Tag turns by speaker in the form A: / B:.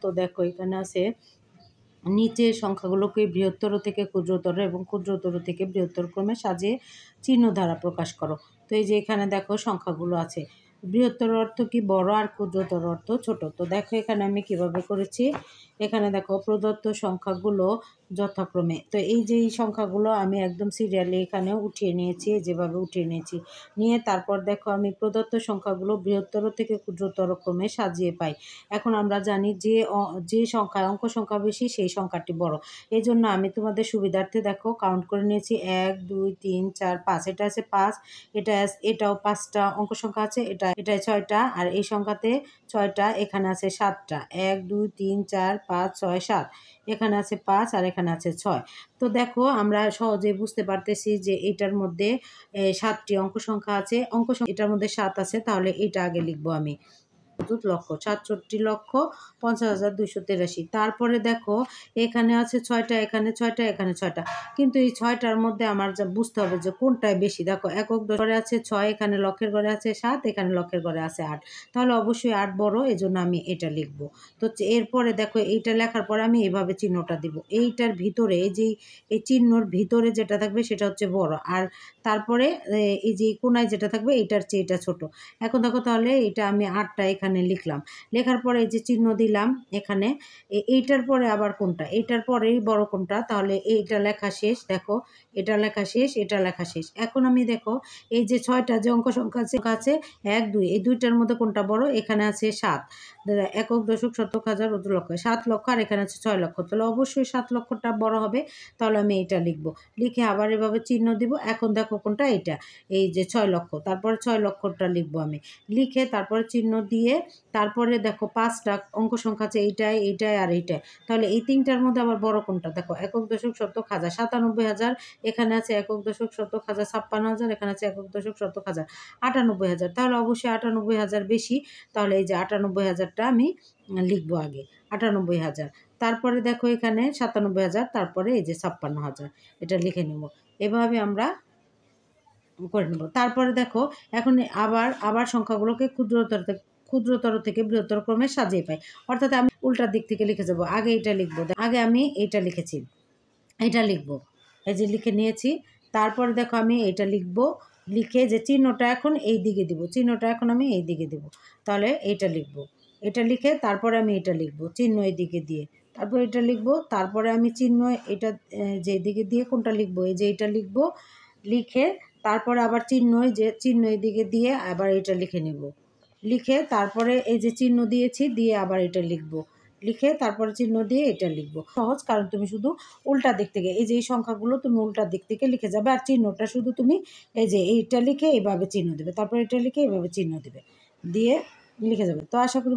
A: তো দেখো এখানে আছে নিচের সংখ্যাগুলোকে বৃহত্তর থেকে ক্ষুদ্রতর এবং ক্ষুদ্রতর থেকে বৃহত্তর ক্রমে সাজিয়ে চিহ্ন দ্বারা প্রকাশ করো। তো এই যে এখানে দেখো সংখ্যাগুলো আছে, বৃহত্তর অর্থ কি বড় আর ক্ষুদ্রতর অর্থ ছোট। তো দেখো এখানে আমি কিভাবে করেছি, এখানে দেখো প্রদত্ত সংখ্যাগুলো যথাক্রমে, তো এই যে এই সংখ্যাগুলো আমি একদম সিরিয়ালি এখানে উঠিয়ে নিয়েছি, যেভাবে উঠিয়ে নিয়েছি, নিয়ে তারপর দেখো আমি প্রদত্ত সংখ্যাগুলো বৃহত্তর থেকে ক্ষুদ্রতর ক্রমে সাজিয়ে পাই। এখন আমরা জানি যে সংখ্যা অঙ্ক সংখ্যা বেশি সেই সংখ্যাটি বড়। এই জন্য আমি তোমাদের সুবিধার্থে দেখো কাউন্ট করে নিয়েছি 1 2 3 4 5, এটা আছে 5, এটাও 5টা অঙ্ক সংখ্যা আছে, এটাই 6টা, আর এই সংখ্যাতে 6টা, এখানে আছে 7টা, 1 2 3 4 5 6 7, এখানে আছে 5 আর এখানে আছে 6। তো দেখো আমরা সহজেই বুঝতে পারতেছি যে এটার মধ্যে 7টি অঙ্ক সংখ্যা আছে, এটার মধ্যে 7 আছে, তাহলে এটা আগে লিখবো আমি। 67,50,283। তারপরে দেখো এখানে আছে 6টা, এখানে 6টা, এখানে 6টা, কিন্তু এই 6টার মধ্যে আমার যা বুঝতে হবে যে কোনটায় বেশি। দেখো একক ঘরে আছে 6, এখানে লক্ষের ঘরে আছে 7, এখানে লক্ষের ঘরে আছে 8, তাহলে অবশ্যই 8 বড়, এজন্য আমি এটা লিখবো। তো এরপরে দেখো এইটা লেখার পরে আমি এইভাবে চিহ্নটা দিব, এইটার ভিতরে এই চিহ্নর ভিতরে যেটা থাকবে সেটা হচ্ছে বড়, আর তারপরে এই যে কোনায় যেটা থাকবে এটার চেয়ে এটা ছোট। এখন দেখো তাহলে এটা আমি 8টা এখানে লিখলাম, লেখার পরে এই যে চিহ্ন দিলাম এখানে, এইটার পরে আবার কোনটা, এইটার পরেই বড় কোনটা, তাহলে এইটা লেখা শেষ। দেখো এটা লেখা শেষ, এটা লেখা শেষ। এখন আমি দেখো এই যে 6টা যে অঙ্ক সংখ্যা আছে 1 2, এই দুইটার মধ্যে কোনটা বড়, এখানে আছে 7, একক দশক শতক হাজার অর্ধ লক্ষ, 7 লক্ষ, আর এখানে আছে 6 লক্ষ, তাহলে অবশ্যই 7 লক্ষটা বড় হবে, তাহলে আমি এটা লিখবো, লিখে আবার এভাবে চিহ্ন দিব। এখন দেখো কোনটা, এটা এই যে 6 লক্ষ, তারপরে 6 লক্ষটা লিখবো আমি, লিখে তারপরে চিহ্ন দিয়ে, তারপরে দেখো 5টা অঙ্ক সংখ্যা আছে, এইটাই আর এইটাই, তাহলে এই তিনটার মধ্যে আবার বড় কোনটা, দেখো একক দশক শতক হাজার 97,000, এখানে আছে একক দশক শতক হাজার 56,000, এখানে আছে একক দশক শতক হাজার 98,000, তাহলে অবশ্যই 98,000 বেশি, তাহলে এই যে 98,000টা আমি লিখবো আগে, 98,000। তারপরে দেখো এখানে 97,000, তারপরে এই যে 56,000, এটা লিখে নেব, এভাবে আমরা করে নেব। তারপরে দেখো এখন আবার সংখ্যাগুলোকে ক্ষুদ্রতর থেকে বৃহত্তর ক্রমে সাজিয়ে পাই, অর্থাৎ আমি উল্টার দিক থেকে লিখে যাব, আগে এটা লিখবো, আগে আমি এটা লিখেছি, এটা লিখবো, এই যে লিখে নিয়েছি। তারপরে দেখো আমি এটা লিখবো, লিখে যে চিহ্নটা এখন এই দিকে দিব, চিহ্নটা এখন আমি এই দিকে দিব, তাহলে এটা লিখবো, এটা লিখে তারপরে আমি এটা লিখবো, চিহ্ন এই দিকে দিয়ে, তারপর এটা লিখবো, তারপরে আমি চিহ্ন এটা যে দিকে দিয়ে কোনটা লিখবো, এই যে এটা লিখবো, লিখে তারপরে আবার চিহ্ন এদিকে দিয়ে আবার এটা লিখে নেব, লিখে তারপরে এই যে চিহ্ন দিয়েছি দিয়ে আবার এটা লিখব, লিখে তারপরে চিহ্ন দিয়ে এটা লিখব। সহজ, কারণ তুমি শুধু উল্টা দিক থেকে এই যে এই সংখ্যাগুলো তুমি উল্টা দিক থেকে লিখে যাবে, আর চিহ্নটা শুধু তুমি এই যে এইটা লিখে এইভাবে চিহ্ন দেবে, তারপর এটা লিখে এইভাবে চিহ্ন দেবে, দিয়ে লিখে যাবে। তো আশা করি